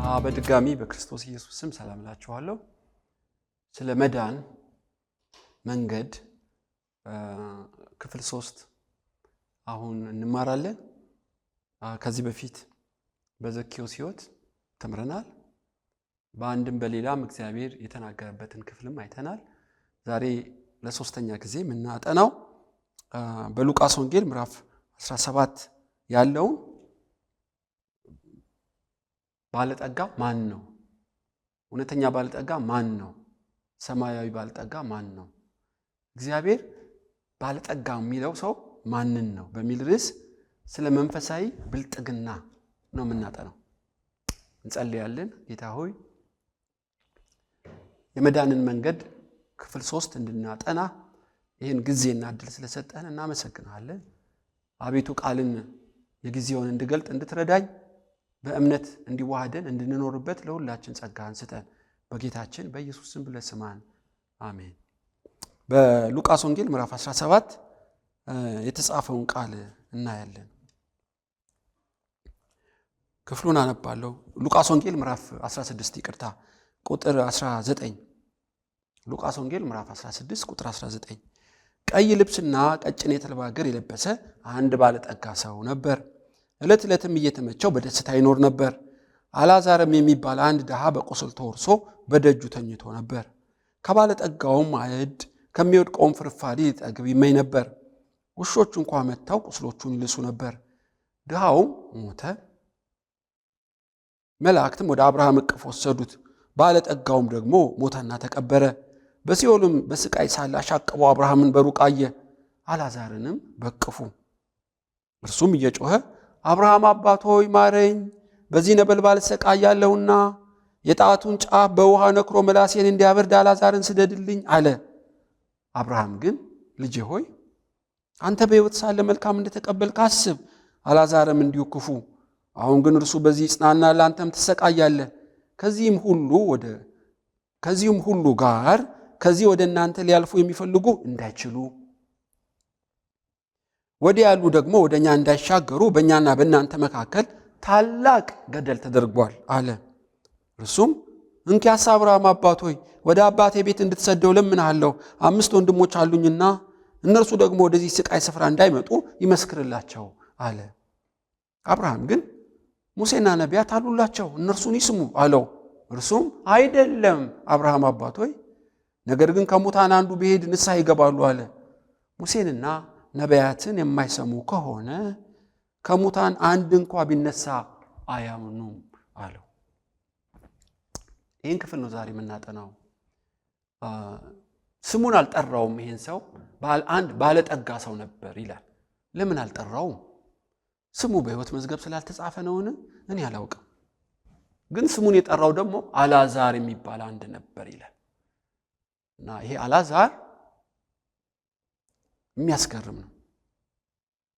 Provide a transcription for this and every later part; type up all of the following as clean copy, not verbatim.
በድጋሚ በክርስቶስ ኢየሱስ ስም ሰላም እላችኋለሁ። ስለ መዳን መንገድ ክፍል 3 አሁን እንማራለን። ከዚህ በፊት በዘኬዎስ ሕይወት ተምረናል። በአንድም በሌላም እግዚአብሔር የተናገረበትን ክፍልም አይተናል። ዛሬ ለሶስተኛ ጊዜ የምናጠናው በሉቃስ ወንጌል ምዕራፍ 17 ያለውን ባለጠጋ ማን ነው? እውነተኛ ባለጠጋ ማን ነው? ሰማያዊ ባለጠጋ ማን ነው? እግዚአብሔር ባለጠጋ የሚለው ሰው ማንን ነው በሚል ርዕስ ስለ መንፈሳዊ ብልጥግና ነው የምናጠናው። እንጸልያለን። ጌታ ሆይ የመዳንን መንገድ ክፍል 3 እንድናጠና ይህን ጊዜና እድል ስለሰጠን እናመሰግናለን። አቤቱ ቃልን የጊዜውን እንድገልጥ እንድትረዳኝ በእምነት እንዲዋሃደን እንድንኖርበት ለሁላችን ጸጋህን ስጠን። በጌታችን በኢየሱስ ስም ብለህ ስማን፣ አሜን። በሉቃስ ወንጌል ምዕራፍ 17 የተጻፈውን ቃል እናያለን። ክፍሉን አነባለሁ። ሉቃስ ወንጌል ምዕራፍ 16 ይቅርታ፣ ቁጥር 19። ሉቃስ ወንጌል ምዕራፍ 16 ቁጥር 19። ቀይ ልብስና ቀጭን የተልባ እግር የለበሰ አንድ ባለጠጋ ሰው ነበር። ዕለት ዕለትም እየተመቸው በደስታ ይኖር ነበር። አልዓዛርም የሚባል አንድ ድሃ በቁስል ተወርሶ በደጁ ተኝቶ ነበር። ከባለጠጋውም ማዕድ ከሚወድቀውም ፍርፋሪ ሊጠግብ ይመኝ ነበር። ውሾች እንኳ መጥተው ቁስሎቹን ይልሱ ነበር። ድሃውም ሞተ። መላእክትም ወደ አብርሃም እቅፍ ወሰዱት። ባለጠጋውም ደግሞ ሞተና ተቀበረ። በሲኦልም በስቃይ ሳለ አሻቅበው አብርሃምን በሩቅ አየ፣ አልዓዛርንም በእቅፉ። እርሱም እየጮኸ አብርሃም አባት ሆይ ማረኝ፣ በዚህ ነበልባል እሰቃያለሁና የጣቱን ጫፍ በውሃ ነክሮ ምላሴን እንዲያበርድ አልዓዛርን ስደድልኝ አለ። አብርሃም ግን ልጄ ሆይ አንተ በሕይወት ሳለ መልካም እንደተቀበልክ አስብ፣ አልዓዛርም እንዲሁ ክፉ። አሁን ግን እርሱ በዚህ ይጽናናል፣ አንተም ትሰቃያለህ። ከዚህም ሁሉ ጋር ከዚህ ወደ እናንተ ሊያልፉ የሚፈልጉ እንዳይችሉ ወዲያ ያሉ ደግሞ ወደ እኛ እንዳይሻገሩ በእኛና በእናንተ መካከል ታላቅ ገደል ተደርጓል አለ። እርሱም እንኪያስ አብርሃም አባት ሆይ ወደ አባቴ ቤት እንድትሰደው ለምንሃለሁ፣ 5 ወንድሞች አሉኝና እነርሱ ደግሞ ወደዚህ ስቃይ ስፍራ እንዳይመጡ ይመስክርላቸው አለ። አብርሃም ግን ሙሴና ነቢያት አሉላቸው፣ እነርሱን ይስሙ አለው። እርሱም አይደለም አብርሃም አባት ሆይ፣ ነገር ግን ከሙታን አንዱ ቢሄድ ንስሐ ይገባሉ አለ። ሙሴንና ነቢያትን የማይሰሙ ከሆነ ከሙታን አንድ እንኳ ቢነሳ አያምኑም አለው። ይህን ክፍል ነው ዛሬ የምናጠናው። ስሙን አልጠራውም። ይህን ሰው አንድ ባለጠጋ ሰው ነበር ይላል። ለምን አልጠራውም? ስሙ በሕይወት መዝገብ ስላልተጻፈ ነውን? እኔ አላውቅም። ግን ስሙን የጠራው ደግሞ አልዓዛር የሚባል አንድ ነበር ይላል። እና ይሄ አልዓዛር የሚያስገርም ነው።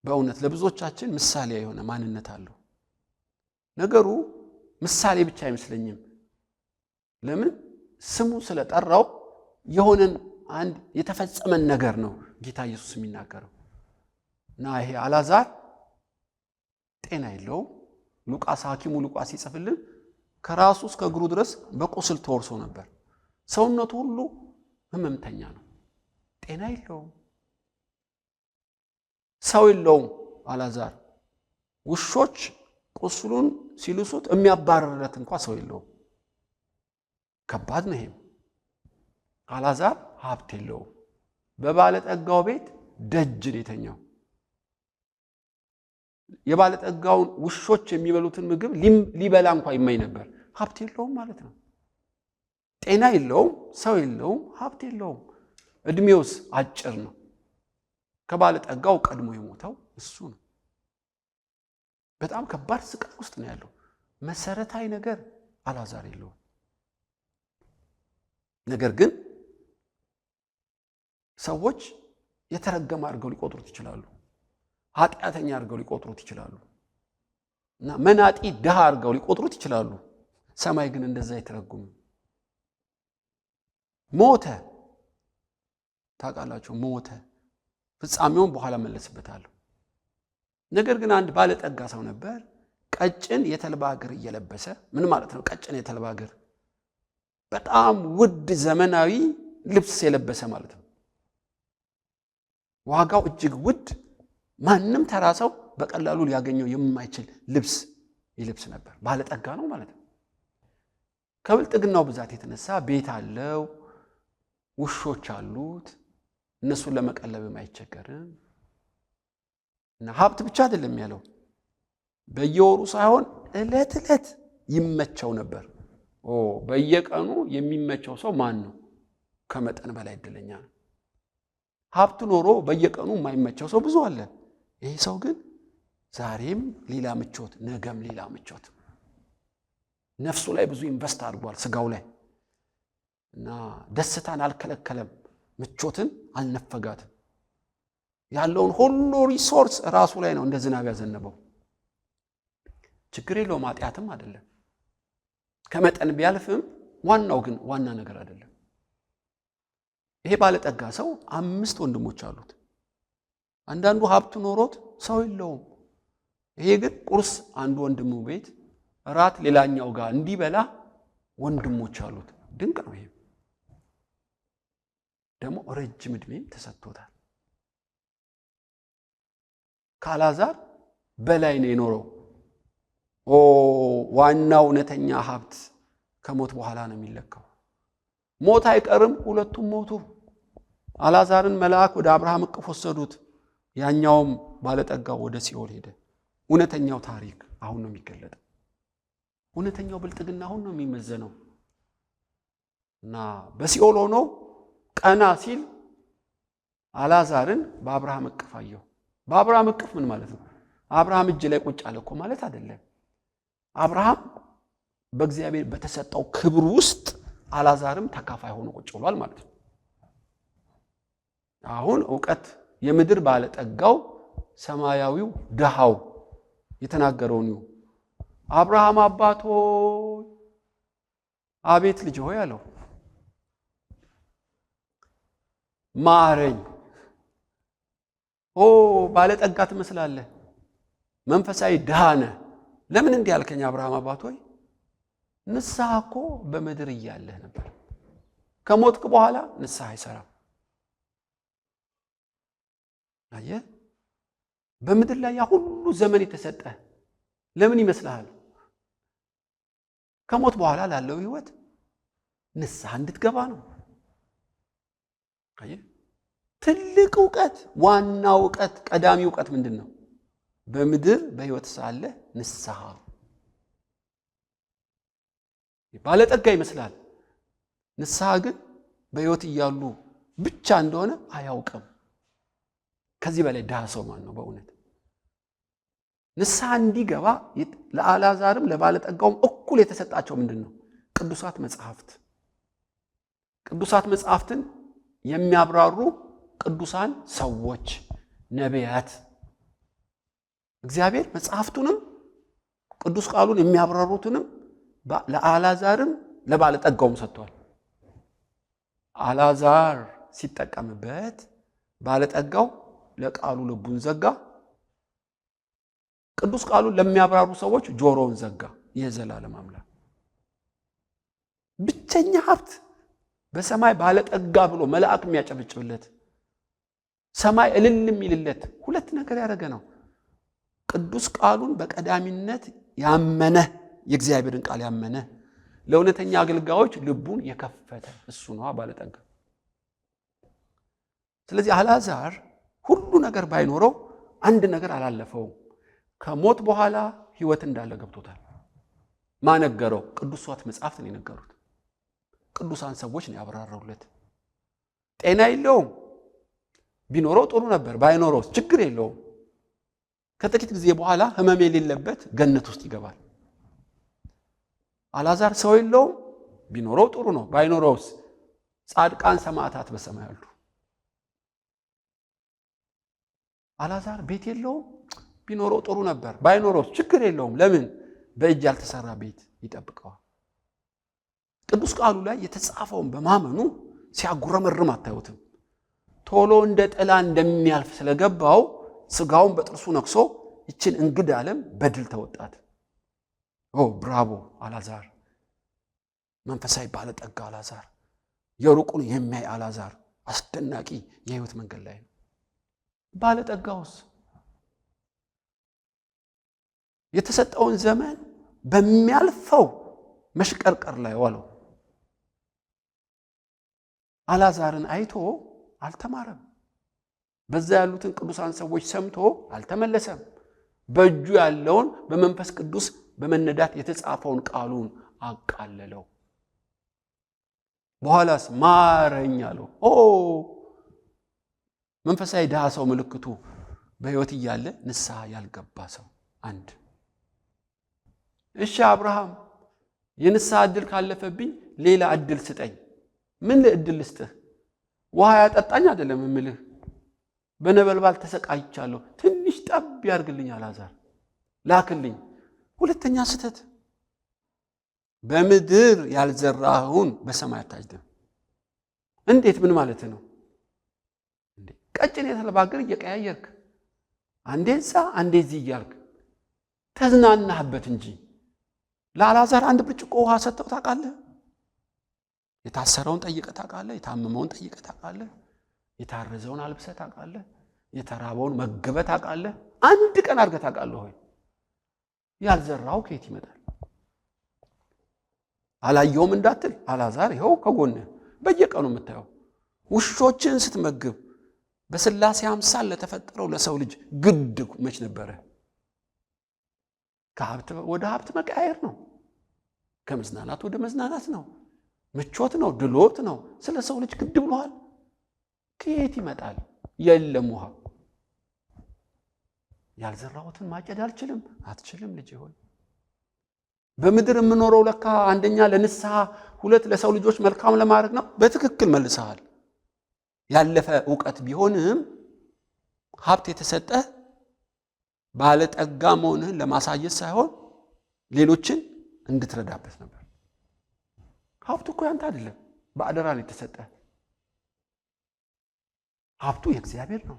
በእውነት ለብዙዎቻችን ምሳሌ የሆነ ማንነት አለው። ነገሩ ምሳሌ ብቻ አይመስለኝም። ለምን? ስሙ ስለጠራው የሆነን አንድ የተፈጸመን ነገር ነው ጌታ ኢየሱስ የሚናገረው። እና ይሄ አልዓዛር ጤና የለውም። ሐኪሙ ሉቃስ ይጽፍልን ከራሱ እስከ እግሩ ድረስ በቁስል ተወርሶ ነበር። ሰውነቱ ሁሉ ህመምተኛ ነው። ጤና የለውም። ሰው የለውም አልዓዛር። ውሾች ቁስሉን ሲልሱት የሚያባረርለት እንኳ ሰው የለውም። ከባድ ነው ይሄም። አልዓዛር ሀብት የለውም። በባለጠጋው ቤት ደጅ ነው የተኛው። የባለጠጋውን ውሾች የሚበሉትን ምግብ ሊበላ እንኳ ይመኝ ነበር። ሀብት የለውም ማለት ነው። ጤና የለውም፣ ሰው የለውም፣ ሀብት የለውም። እድሜውስ አጭር ነው። ከባለጠጋው ቀድሞ የሞተው እሱ ነው። በጣም ከባድ ስቃይ ውስጥ ነው ያለው። መሰረታዊ ነገር አልዓዛር የለውም። ነገር ግን ሰዎች የተረገመ አድርገው ሊቆጥሩት ይችላሉ። ኃጢአተኛ አድርገው ሊቆጥሩት ይችላሉ። እና መናጢ ድሃ አድርገው ሊቆጥሩት ይችላሉ። ሰማይ ግን እንደዛ አይተረጉምም። ሞተ። ታውቃላችሁ፣ ሞተ። ፍጻሜውን በኋላ መለስበታለሁ። ነገር ግን አንድ ባለጠጋ ሰው ነበር። ቀጭን የተልባ እግር እየለበሰ ምን ማለት ነው? ቀጭን የተልባ እግር በጣም ውድ ዘመናዊ ልብስ የለበሰ ማለት ነው። ዋጋው እጅግ ውድ፣ ማንም ተራ ሰው በቀላሉ ሊያገኘው የማይችል ልብስ ይለብስ ነበር። ባለጠጋ ነው ማለት ነው። ከብልጥግናው ብዛት የተነሳ ቤት አለው፣ ውሾች አሉት፣ እነሱን ለመቀለብም አይቸገርም። እና ሀብት ብቻ አይደለም ያለው፣ በየወሩ ሳይሆን ዕለት ዕለት ይመቸው ነበር። በየቀኑ የሚመቸው ሰው ማን ነው? ከመጠን በላይ እድለኛ ነው። ሀብት ኖሮ በየቀኑ የማይመቸው ሰው ብዙ አለ። ይሄ ሰው ግን ዛሬም ሌላ ምቾት፣ ነገም ሌላ ምቾት። ነፍሱ ላይ ብዙ ኢንቨስት አድርጓል፣ ስጋው ላይ እና ደስታን አልከለከለም፣ ምቾትን አልነፈጋትም። ያለውን ሁሉ ሪሶርስ ራሱ ላይ ነው እንደ ዝናብ ያዘነበው። ችግር የለውም፣ ኃጢአትም አይደለም። ከመጠን ቢያልፍም ዋናው ግን ዋና ነገር አይደለም። ይሄ ባለጠጋ ሰው 5 ወንድሞች አሉት። አንዳንዱ ሀብቱ ኖሮት ሰው የለውም። ይሄ ግን ቁርስ አንዱ ወንድሙ ቤት፣ እራት ሌላኛው ጋር እንዲበላ ወንድሞች አሉት። ድንቅ ነው። ይሄ ደግሞ ረጅም ዕድሜም ተሰጥቶታል። ከአልዓዛር በላይ ነው የኖረው። ዋናው እውነተኛ ሀብት ከሞት በኋላ ነው የሚለካው። ሞት አይቀርም፣ ሁለቱም ሞቱ። አልዓዛርን መልአክ ወደ አብርሃም እቅፍ ወሰዱት፣ ያኛውም ባለጠጋው ወደ ሲኦል ሄደ። እውነተኛው ታሪክ አሁን ነው የሚገለጠው። እውነተኛው ብልጥግና አሁን ነው የሚመዘነው። እና በሲኦል ሆኖ ቀና ሲል አልዓዛርን በአብርሃም እቅፍ አየው። በአብርሃም እቅፍ ምን ማለት ነው? አብርሃም እጅ ላይ ቁጭ አለ እኮ ማለት አይደለም። አብርሃም በእግዚአብሔር በተሰጠው ክብር ውስጥ አልዓዛርም ተካፋይ ሆኖ ቁጭ ብሏል ማለት ነው። አሁን ዕውቀት የምድር ባለጠጋው ሰማያዊው ድሃው የተናገረው ነው። አብርሃም አባቶ አቤት ልጅ ሆይ አለው፣ ማረኝ። ባለጠጋ ትመስላለህ፣ መንፈሳዊ ድሃ ነህ። ለምን እንዲህ ያልከኝ አብርሃም አባቶ ሆይ? ንስሐ እኮ በምድር እያለህ ነበር። ከሞትክ በኋላ ንስሐ አይሰራም። አየህ፣ በምድር ላይ ያ ሁሉ ዘመን የተሰጠ ለምን ይመስልሃል? ከሞት በኋላ ላለው ህይወት ንስሐ እንድትገባ ነው። አየህ፣ ትልቅ ዕውቀት፣ ዋና ዕውቀት፣ ቀዳሚ ዕውቀት ምንድን ነው? በምድር በህይወት ሳለ ንስሐ። ባለጠጋ ይመስላል፣ ንስሐ ግን በህይወት እያሉ ብቻ እንደሆነ አያውቅም። ከዚህ በላይ ድሃ ሰው ማን ነው? በእውነት ንስሐ እንዲገባ ለአልዓዛርም ለባለጠጋውም እኩል የተሰጣቸው ምንድን ነው? ቅዱሳት መጽሐፍት። ቅዱሳት መጽሐፍትን የሚያብራሩ ቅዱሳን ሰዎች፣ ነቢያት። እግዚአብሔር መጽሐፍቱንም ቅዱስ ቃሉን የሚያብራሩትንም ለአልዓዛርም ለባለጠጋውም ሰጥቷል። አልዓዛር ሲጠቀምበት፣ ባለጠጋው ለቃሉ ልቡን ዘጋ። ቅዱስ ቃሉን ለሚያብራሩ ሰዎች ጆሮውን ዘጋ። የዘላለም አምላክ ብቸኛ ሀብት በሰማይ ባለጠጋ ብሎ መልአክ የሚያጨበጭብለት፣ ሰማይ እልል የሚልለት ሁለት ነገር ያደረገ ነው። ቅዱስ ቃሉን በቀዳሚነት ያመነ፣ የእግዚአብሔርን ቃል ያመነ፣ ለእውነተኛ አገልጋዮች ልቡን የከፈተ እሱ ነው ባለጠጋ። ስለዚህ አልዓዛር ሁሉ ነገር ባይኖረው አንድ ነገር አላለፈውም። ከሞት በኋላ ህይወት እንዳለ ገብቶታል። ማነገረው? ቅዱሳት መጽሐፍት ነው የነገሩት። ቅዱሳን ሰዎች ነው ያብራሩለት። ጤና የለውም፣ ቢኖረው ጥሩ ነበር። ባይኖረው ችግር የለውም። ከጥቂት ጊዜ በኋላ ህመም የሌለበት ገነት ውስጥ ይገባል። አልዓዛር ሰው የለውም፣ ቢኖረው ጥሩ ነው። ባይኖረውስ ጻድቃን ሰማዕታት በሰማይ አሉ። አልዓዛር ቤት የለውም፣ ቢኖረው ጥሩ ነበር። ባይኖረውስ ችግር የለውም። ለምን? በእጅ ያልተሰራ ቤት ይጠብቀዋል። ቅዱስ ቃሉ ላይ የተጻፈውን በማመኑ ሲያጉረመርም አታዩትም። ቶሎ እንደ ጥላ እንደሚያልፍ ስለገባው ስጋውን በጥርሱ ነክሶ ይችን እንግዳ ዓለም በድል ተወጣት። ብራቮ አልዓዛር፣ መንፈሳዊ ባለጠጋ አልዓዛር፣ የሩቁን የሚያይ አልዓዛር አስደናቂ የህይወት መንገድ ላይ ነው። ባለጠጋውስ የተሰጠውን ዘመን በሚያልፈው መሽቀርቀር ላይ ዋለው። አልዓዛርን አይቶ አልተማረም። በዛ ያሉትን ቅዱሳን ሰዎች ሰምቶ አልተመለሰም። በእጁ ያለውን በመንፈስ ቅዱስ በመነዳት የተጻፈውን ቃሉን አቃለለው። በኋላስ ማረኝ አለው። መንፈሳዊ ድሃ ሰው ምልክቱ በህይወት እያለ ንስሐ ያልገባ ሰው አንድ። እሺ አብርሃም የንስሐ እድል ካለፈብኝ ሌላ እድል ስጠኝ። ምን ለእድል ልስጥህ? ውሃ ያጠጣኝ አይደለም እምልህ፣ በነበልባል ተሰቃይቻለሁ፣ ትንሽ ጠብ ያርግልኝ አልዓዛር ላክልኝ። ሁለተኛ ስተት በምድር ያልዘራኸውን በሰማይ አታጭድም። እንዴት? ምን ማለት ነው? ቀጭን የተልባ እግር እየቀያየርክ አንዴ እዛ አንዴ እዚህ እያልክ ተዝናናህበት እንጂ ለአልዓዛር አንድ ብርጭቆ ውሃ ሰጥተው ታውቃለህ? የታሰረውን ጠይቀህ ታውቃለህ? የታመመውን ጠይቀህ ታውቃለህ? የታረዘውን አልብሰህ ታውቃለህ? የተራበውን መግበህ ታውቃለህ? አንድ ቀን አድርገህ ታውቃለህ ሆይ? ያልዘራው ከየት ይመጣል? አላየውም እንዳትል አልዓዛር ይኸው ከጎንህ በየቀኑ የምታየው ውሾችን ስትመግብ በስላሴ አምሳል ለተፈጠረው ለሰው ልጅ ግድ መች ነበረ? ከሀብት ወደ ሀብት መቀያየር ነው። ከመዝናናት ወደ መዝናናት ነው። ምቾት ነው፣ ድሎት ነው። ስለ ሰው ልጅ ግድ ብሏል። ከየት ይመጣል? የለም ውሃ። ያልዘራሁትን ማጨድ አልችልም። አትችልም ልጅ ሆይ። በምድር የምኖረው ለካ አንደኛ ለንስሐ፣ ሁለት ለሰው ልጆች መልካም ለማድረግ ነው። በትክክል መልሰሃል። ያለፈ ዕውቀት ቢሆንም ሀብት የተሰጠህ ባለጠጋ መሆንህን ለማሳየት ሳይሆን ሌሎችን እንድትረዳበት ነበር። ሀብቱ እኮ ያንተ አይደለም፣ በአደራ ነው የተሰጠህ። ሀብቱ የእግዚአብሔር ነው።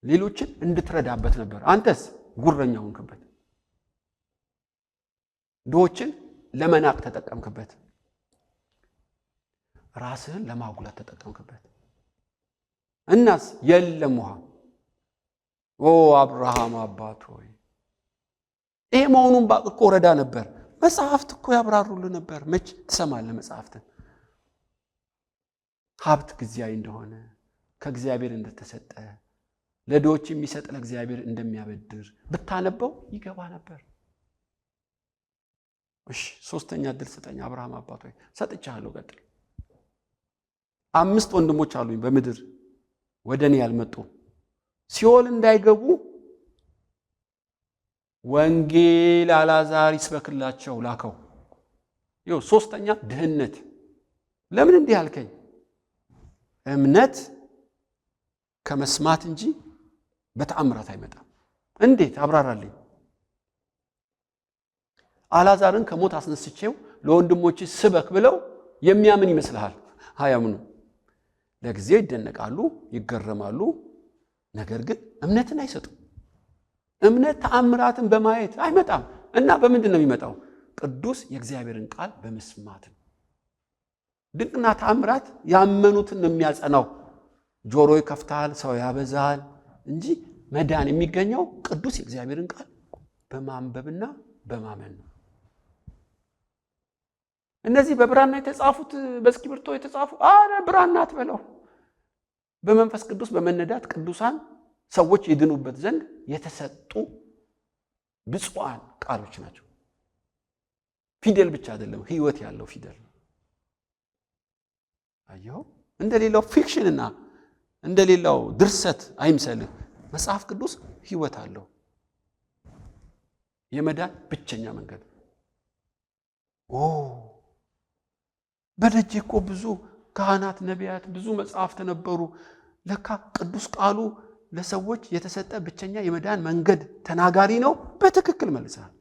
ሌሎችን እንድትረዳበት ነበር። አንተስ ጉረኛ ሆንክበት። ድሆችን ለመናቅ ተጠቀምክበት። ራስህን ለማጉላት ተጠቀምክበት። እናስ የለም ውሃ። አብርሃም አባት ሆይ ይሄ መሆኑን ባቅ እኮ ረዳ ነበር። መጽሐፍት እኮ ያብራሩልህ ነበር። መች ትሰማለህ መጽሐፍትን? ሀብት ጊዜያዊ እንደሆነ ከእግዚአብሔር እንደተሰጠ ለድሆች የሚሰጥ ለእግዚአብሔር እንደሚያበድር ብታነበው ይገባ ነበር። እሺ ሶስተኛ እድል ስጠኝ አብርሃም አባት ሆይ። ሰጥቻለሁ፣ ቀጥል። 5 ወንድሞች አሉኝ በምድር ወደ እኔ ያልመጡ ሲኦል እንዳይገቡ ወንጌል አልዓዛር ይስበክላቸው ላከው። ይኸው ሶስተኛ ድህነት። ለምን እንዲህ አልከኝ? እምነት ከመስማት እንጂ በተአምራት አይመጣም። እንዴት? አብራራልኝ። አልዓዛርን ከሞት አስነስቼው ለወንድሞች ስበክ ብለው የሚያምን ይመስልሃል? አያምኑ። ለጊዜው ይደነቃሉ፣ ይገረማሉ። ነገር ግን እምነትን አይሰጡም። እምነት ተአምራትን በማየት አይመጣም። እና በምንድን ነው የሚመጣው? ቅዱስ የእግዚአብሔርን ቃል በመስማት ነው። ድንቅና ተአምራት ያመኑትን ነው የሚያጸናው። ጆሮ ይከፍታል፣ ሰው ያበዛል እንጂ መዳን የሚገኘው ቅዱስ የእግዚአብሔርን ቃል በማንበብና በማመን ነው። እነዚህ በብራና የተጻፉት በእስክሪብቶ የተጻፉ ብራና አትበለው። በመንፈስ ቅዱስ በመነዳት ቅዱሳን ሰዎች ይድኑበት ዘንድ የተሰጡ ብፁዓን ቃሎች ናቸው። ፊደል ብቻ አይደለም፣ ህይወት ያለው ፊደል ነው። አየው፣ እንደሌላው ፊክሽንና እንደሌላው ድርሰት አይምሰልህ። መጽሐፍ ቅዱስ ህይወት አለው። የመዳን ብቸኛ መንገድ። በደጅ እኮ ብዙ ካህናት፣ ነቢያት፣ ብዙ መጽሐፍት ነበሩ። ለካ ቅዱስ ቃሉ ለሰዎች የተሰጠ ብቸኛ የመዳን መንገድ ተናጋሪ ነው። በትክክል መልሰሃል።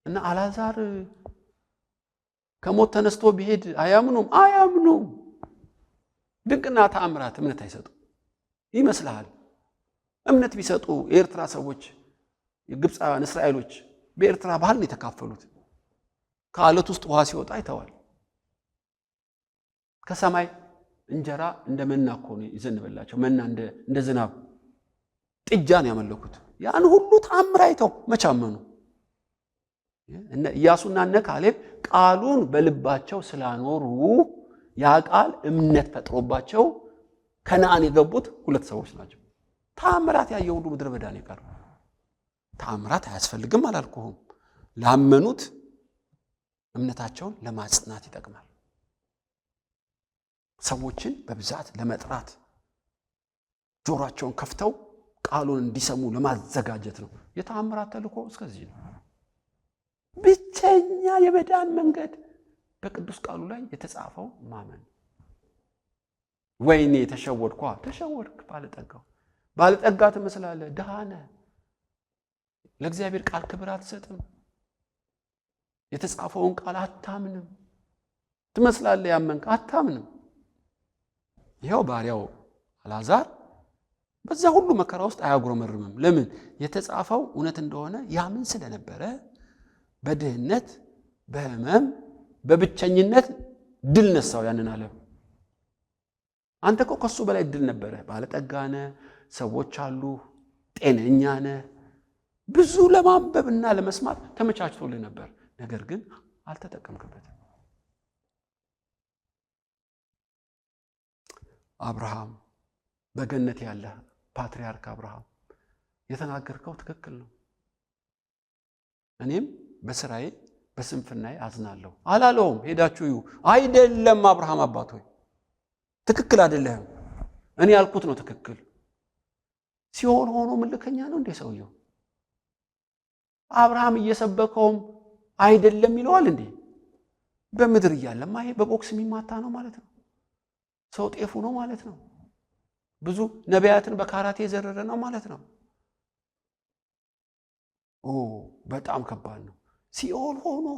እና አልዓዛር ከሞት ተነስቶ ቢሄድ አያምኑም። ድንቅና ተአምራት እምነት አይሰጡ ይመስልሃል? እምነት ቢሰጡ የኤርትራ ሰዎች የግብፃውያን እስራኤሎች በኤርትራ ባህር ነው የተካፈሉት። ከአለት ውስጥ ውሃ ሲወጣ አይተዋል። ከሰማይ እንጀራ እንደ መና እኮ ነው ይዘንበላቸው። መና እንደ ዝናብ ጥጃን ያመለኩት። ያን ሁሉ ተአምር አይተው መቻመኑ። ኢያሱና እነ ካሌብ ቃሉን በልባቸው ስላኖሩ ያ ቃል እምነት ፈጥሮባቸው ከነዓን የገቡት ሁለት ሰዎች ናቸው። ተአምራት ያየ ሁሉ ምድረ በዳ ነው የቀረው። ተአምራት አያስፈልግም አላልኩህም። ላመኑት እምነታቸውን ለማጽናት ይጠቅማል። ሰዎችን በብዛት ለመጥራት ጆሮአቸውን ከፍተው ቃሉን እንዲሰሙ ለማዘጋጀት ነው። የተአምራት ተልእኮ እስከዚህ ነው። ብቸኛ የመዳን መንገድ በቅዱስ ቃሉ ላይ የተጻፈው ማመን። ወይኔ ተሸወድኳ፣ ተሸወድክ። ባለጠጋ ትመስላለህ፣ ድሃ ነህ። ለእግዚአብሔር ቃል ክብር አትሰጥም። የተጻፈውን ቃል አታምንም። ትመስላለህ ያመንክ፣ አታምንም። ይኸው ባሪያው አልዓዛር በዛ ሁሉ መከራ ውስጥ አያጉረመርምም። ለምን? የተጻፈው እውነት እንደሆነ ያምን ስለነበረ በድህነት፣ በህመም፣ በብቸኝነት ድል ነሳው ያንን ዓለም። አንተ እኮ ከሱ በላይ ድል ነበረ። ባለጠጋ ነህ፣ ሰዎች አሉ፣ ጤነኛ ነህ፣ ብዙ ለማንበብና ለመስማት ተመቻችቶልህ ነበር። ነገር ግን አልተጠቀምክበትም። አብርሃም በገነት ያለ ፓትርያርክ አብርሃም የተናገርከው ትክክል ነው። እኔም በስራዬ በስንፍናዬ አዝናለሁ አላለውም። ሄዳችሁ እዩ። አይደለም አብርሃም አባት ሆይ ትክክል አይደለም። እኔ ያልኩት ነው ትክክል። ሲሆን ሆኖ ምልከኛ ነው እንዴ ሰውየው? አብርሃም እየሰበከውም አይደለም ይለዋል እንዴ? በምድር እያለማ ይሄ በቦክስ የሚማታ ነው ማለት ነው። ሰው ጤፉ ነው ማለት ነው። ብዙ ነቢያትን በካራቴ የዘረረ ነው ማለት ነው። በጣም ከባድ ነው። ሲኦል ሆኖ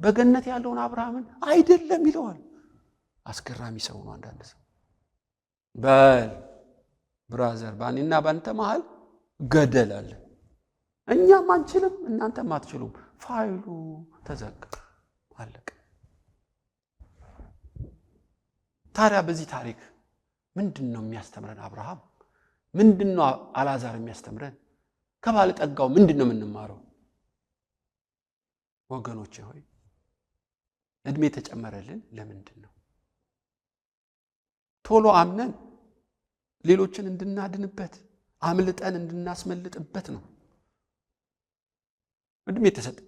በገነት ያለውን አብርሃምን አይደለም ይለዋል። አስገራሚ ሰው ነው። አንዳንድ ሰው በል ብራዘር ባንና ባንተ መሃል ገደል አለ። እኛም አንችልም እናንተም አትችሉም። ፋይሉ ተዘጋ፣ አለቀ። ታዲያ በዚህ ታሪክ ምንድነው የሚያስተምረን አብርሃም? ምንድነው አልዓዛር የሚያስተምረን? ከባለጠጋው ምንድነው የምንማረው? ወገኖቼ ሆይ እድሜ ተጨመረልን ለምንድን ነው? ቶሎ አምነን ሌሎችን እንድናድንበት፣ አምልጠን እንድናስመልጥበት ነው። እድሜ ተሰጠ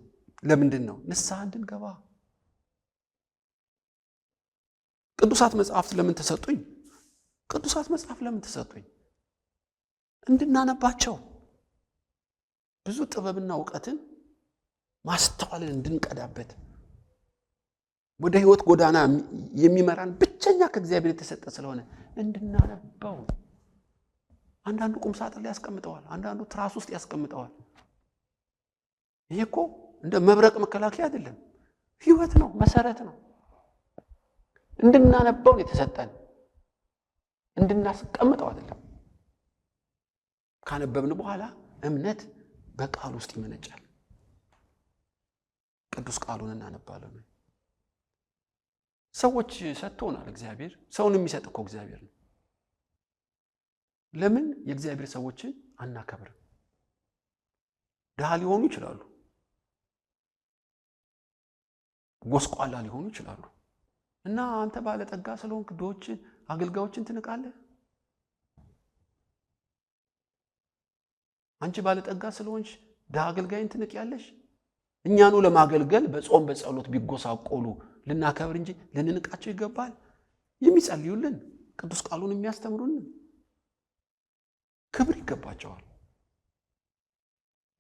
ለምንድን ነው? ንስሐ እንድንገባ። ቅዱሳት መጽሐፍት ለምን ተሰጡኝ? ቅዱሳት መጽሐፍ ለምን ተሰጡኝ? እንድናነባቸው፣ ብዙ ጥበብና ዕውቀትን ማስተዋልን እንድንቀዳበት፣ ወደ ህይወት ጎዳና የሚመራን ብቸኛ ከእግዚአብሔር የተሰጠ ስለሆነ እንድናነበው። አንዳንዱ ቁም ሳጥን ላይ ያስቀምጠዋል፣ አንዳንዱ ትራስ ውስጥ ያስቀምጠዋል። ይሄ እኮ እንደ መብረቅ መከላከያ አይደለም፣ ህይወት ነው፣ መሰረት ነው። እንድናነበው የተሰጠን እንድናስቀምጠው አይደለም። ካነበብን በኋላ እምነት በቃል ውስጥ ይመነጫል። ቅዱስ ቃሉን እናነባለን። ሰዎች ሰጥቶናል እግዚአብሔር። ሰውን የሚሰጥ እኮ እግዚአብሔር ነው። ለምን የእግዚአብሔር ሰዎችን አናከብርም? ድሃ ሊሆኑ ይችላሉ፣ ጎስቋላ ሊሆኑ ይችላሉ። እና አንተ ባለጠጋ ስለሆንክ ድሆችን አገልጋዮችን ትንቃለህ? አንቺ ባለጠጋ ስለሆንሽ ድሃ አገልጋይን ትንቅ ያለሽ? እኛኑ ለማገልገል በጾም በጸሎት ቢጎሳቆሉ ልናከብር እንጂ ልንንቃቸው ይገባል? የሚጸልዩልን ቅዱስ ቃሉን የሚያስተምሩን ክብር ይገባቸዋል።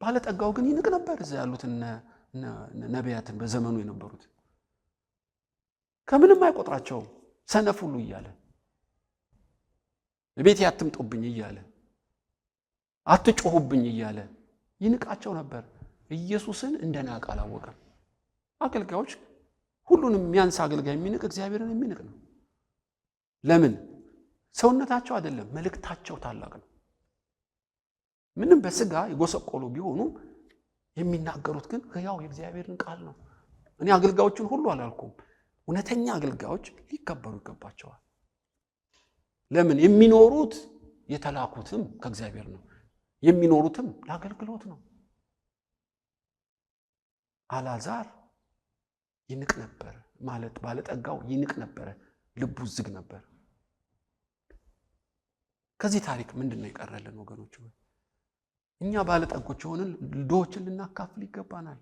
ባለጠጋው ግን ይንቅ ነበር። እዛ ያሉትን ነቢያትን በዘመኑ የነበሩት ከምንም አይቆጥራቸውም። ሰነፍ ሁሉ እያለ ቤቴ አትምጡብኝ እያለ አትጮሁብኝ እያለ ይንቃቸው ነበር። ኢየሱስን እንደናቀ አላወቀም። አገልጋዮች ሁሉንም የሚያንስ አገልጋይ የሚንቅ እግዚአብሔርን የሚንቅ ነው። ለምን? ሰውነታቸው አይደለም፣ መልእክታቸው ታላቅ ነው። ምንም በስጋ የጎሰቆሉ ቢሆኑ የሚናገሩት ግን ሕያው የእግዚአብሔርን ቃል ነው። እኔ አገልጋዮችን ሁሉ አላልኩም። እውነተኛ አገልጋዮች ሊከበሩ ይገባቸዋል። ለምን? የሚኖሩት የተላኩትም ከእግዚአብሔር ነው። የሚኖሩትም ለአገልግሎት ነው። አልዓዛር ይንቅ ነበር ማለት ባለጠጋው ይንቅ ነበር፣ ልቡ ዝግ ነበር። ከዚህ ታሪክ ምንድነው የቀረልን ወገኖች? እኛ ባለጠጎች ሆነን ድሆችን ልናካፍል ይገባናል።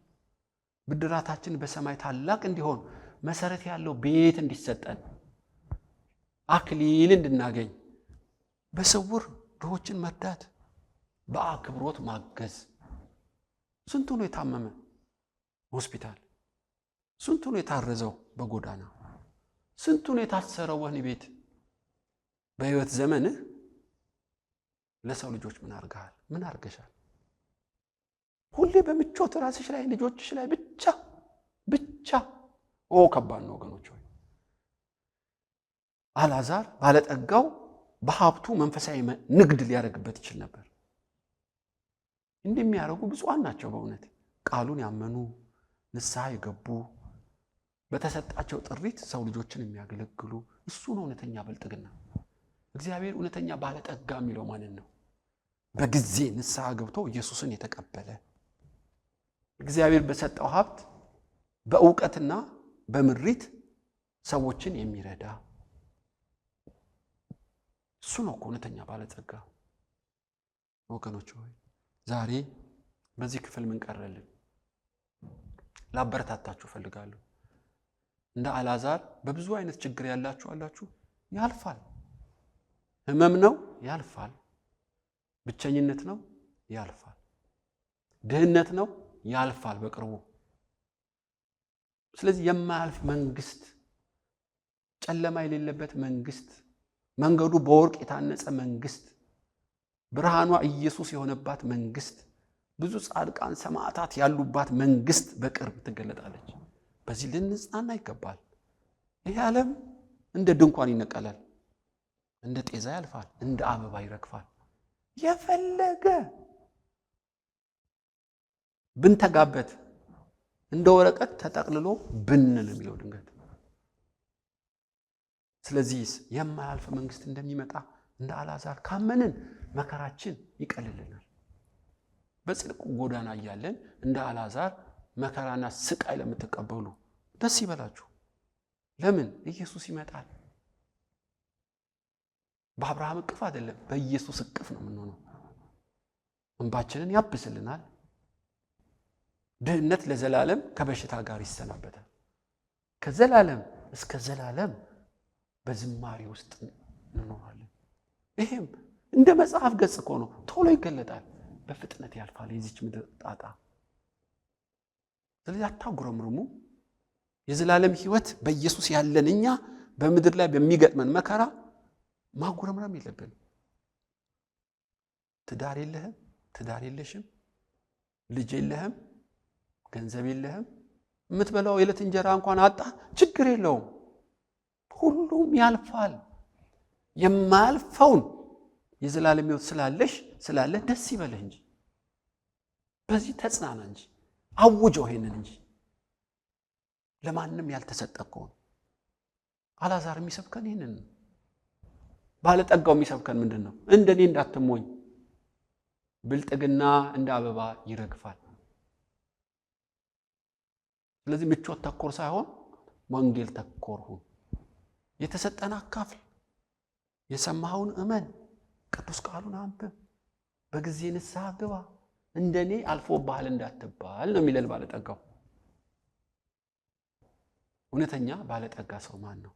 ብድራታችን በሰማይ ታላቅ እንዲሆን መሰረት ያለው ቤት እንዲሰጠን አክሊል እንድናገኝ በስውር ድሆችን መርዳት፣ በአክብሮት ማገዝ። ስንቱ ነው የታመመ ሆስፒታል፣ ስንቱ ነው የታረዘው በጎዳና፣ ስንቱ ነው የታሰረው ወህኒ ቤት። በህይወት ዘመንህ ለሰው ልጆች ምን አርገሃል? ምን አርገሻል? ሁሌ በምቾት ራስሽ ላይ ልጆችሽ ላይ ብቻ ከባድ ነው ወገኖች ሆይ። አልዓዛር ባለጠጋው በሀብቱ መንፈሳዊ ንግድ ሊያደርግበት ይችል ነበር። እንደሚያደርጉ ብፁዓን ናቸው በእውነት ቃሉን ያመኑ ንስሐ የገቡ በተሰጣቸው ጥሪት ሰው ልጆችን የሚያገለግሉ። እሱ ነው እውነተኛ ብልጥግና። እግዚአብሔር እውነተኛ ባለጠጋ የሚለው ማንን ነው? በጊዜ ንስሐ ገብቶ ኢየሱስን የተቀበለ፣ እግዚአብሔር በሰጠው ሀብት በእውቀትና በምሪት ሰዎችን የሚረዳ እሱ ነው እውነተኛ ባለጠጋ። ወገኖች ሆይ ዛሬ በዚህ ክፍል ምን ቀረልን? ላበረታታችሁ ፈልጋለሁ። እንደ አልዓዛር በብዙ አይነት ችግር ያላችሁ አላችሁ። ያልፋል። ህመም ነው፣ ያልፋል። ብቸኝነት ነው፣ ያልፋል። ድህነት ነው፣ ያልፋል በቅርቡ። ስለዚህ የማያልፍ መንግስት፣ ጨለማ የሌለበት መንግስት፣ መንገዱ በወርቅ የታነጸ መንግስት፣ ብርሃኗ ኢየሱስ የሆነባት መንግስት፣ ብዙ ጻድቃን ሰማዕታት ያሉባት መንግስት በቅርብ ትገለጣለች። በዚህ ልንጽናና ይገባል። ይሄ ዓለም እንደ ድንኳን ይነቀላል፣ እንደ ጤዛ ያልፋል፣ እንደ አበባ ይረግፋል። የፈለገ ብንተጋበት እንደ ወረቀት ተጠቅልሎ ብን ነው የሚለው ድንገት። ስለዚህ የማያልፍ መንግስት እንደሚመጣ እንደ አልዓዛር ካመንን መከራችን ይቀልልናል። በጽድቅ ጎዳና እያለን እንደ አልዓዛር መከራና ስቃይ ለምትቀበሉ ደስ ይበላችሁ። ለምን? ኢየሱስ ይመጣል። በአብርሃም እቅፍ አይደለም፣ በኢየሱስ እቅፍ ነው የምንሆነው። እንባችንን ያብስልናል። ድህነት ለዘላለም ከበሽታ ጋር ይሰናበታል። ከዘላለም እስከ ዘላለም በዝማሬ ውስጥ እንኖራለን። ይሄም እንደ መጽሐፍ ገጽ እኮ ነው፣ ቶሎ ይገለጣል፣ በፍጥነት ያልፋል የዚች ምድር ጣጣ። ስለዚህ አታጉረምርሙ። የዘላለም ህይወት በኢየሱስ ያለን እኛ በምድር ላይ በሚገጥመን መከራ ማጉረምረም የለብንም። ትዳር የለህም፣ ትዳር የለሽም፣ ልጅ የለህም፣ ገንዘብ የለህም፣ የምትበላው የዕለት እንጀራ እንኳን አጣ፣ ችግር የለውም። ሁሉም ያልፋል። የማያልፈውን የዘላለም ህይወት ስላለህ ደስ ይበልህ እንጂ፣ በዚህ ተጽናና እንጂ፣ አውጀው ይሄንን እንጂ። ለማንም ያልተሰጠከው ነው። አልዓዛር የሚሰብከን ይሄንን ነው። ባለጠጋው የሚሰብከን ምንድን ነው? እንደኔ እንዳትሞኝ፣ ብልጥግና እንደ አበባ ይረግፋል። ስለዚህ ምቾት ተኮር ሳይሆን ወንጌል ተኮር ሁን። የተሰጠን አካፍል፣ የሰማኸውን እመን፣ ቅዱስ ቃሉን አንብብ፣ በጊዜ ንስሐ ግባ፣ እንደኔ አልፎብሃል እንዳትባል ነው የሚለን ባለጠጋው። እውነተኛ ባለጠጋ ሰው ማን ነው?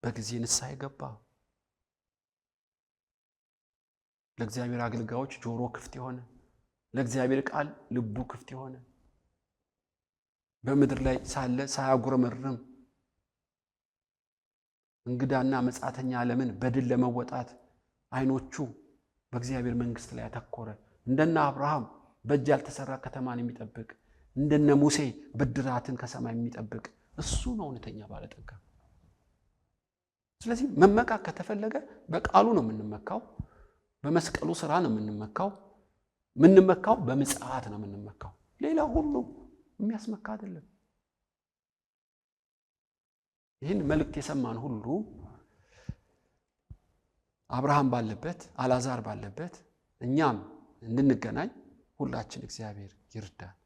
በጊዜ ንስሐ የገባ፣ ለእግዚአብሔር አገልጋዮች ጆሮ ክፍት የሆነ፣ ለእግዚአብሔር ቃል ልቡ ክፍት የሆነ፣ በምድር ላይ ሳለ ሳያጉረመርም እንግዳና መጻተኛ ዓለምን በድል ለመወጣት አይኖቹ በእግዚአብሔር መንግስት ላይ ያተኮረ፣ እንደነ አብርሃም በእጅ ያልተሰራ ከተማን የሚጠብቅ፣ እንደነ ሙሴ ብድራትን ከሰማይ የሚጠብቅ እሱ ነው እውነተኛ ባለጠጋ። ስለዚህ መመካት ከተፈለገ በቃሉ ነው የምንመካው። በመስቀሉ ስራ ነው የምንመካው በምጽአት ነው የምንመካው። ሌላ ሁሉ የሚያስመካ አይደለም። ይህን መልእክት የሰማን ሁሉ አብርሃም ባለበት አልዓዛር ባለበት እኛም እንድንገናኝ ሁላችን እግዚአብሔር ይርዳን።